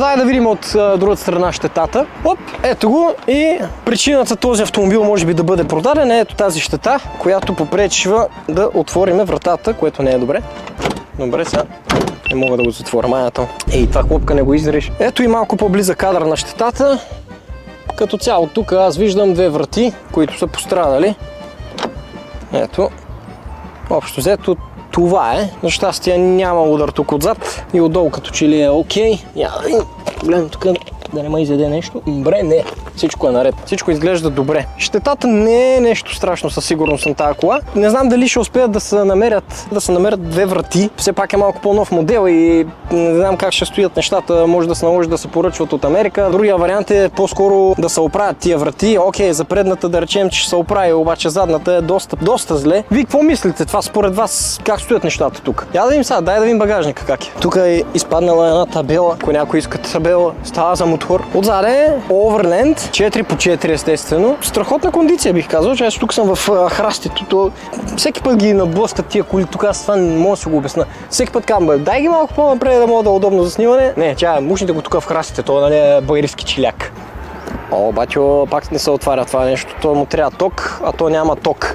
Дай да видим от другата страна щетата. Оп, ето го и причината този автомобил може би да бъде продаден е ето тази щета, която попречива да отвориме вратата, което не е добре. Добре, сега не мога да го затворя майната. Ей, това хлопка не го изреш. Ето и малко по-близък кадър на щетата. Като цяло тук аз виждам две врати, които са пострадали. Ето. Общо взето това е. За щастие няма удар тук отзад и отдолу като че ли е окей. Гледам тук да не ме изяде нещо. Добре, не. Всичко е наред. Всичко изглежда добре. Щетата не е нещо страшно със сигурност на тази кола. Не знам дали ще успеят да се намерят две врати. Все пак е малко по-нов модел и не знам как ще стоят нещата. Може да се наложи да се поръчват от Америка. Другия вариант е по-скоро да се оправят тия врати. Окей, за предната да речем, че ще се оправи, обаче задната е доста зле. Вие какво мислите? Това според вас как стоят нещата тук? Я да видим сега, дай да видим багажника как е. Тук е изпаднала една табела. Ако някой иска табела, става за мотор. Отзаде е Overland 4x4 естествено. Страхотна кондиция бих казал, че аз тук съм в храстито. Всеки път ги наблъскат тия коли, тук аз това не мога да си го обясна. Всеки път казвам, дай ги малко по-напред да мога да е удобно за снимане. Не, чая, мушните го тук в храстите, това нали е байриски чиляк. Обаче пак не се отваря това нещо, той му трябва ток, а то няма ток.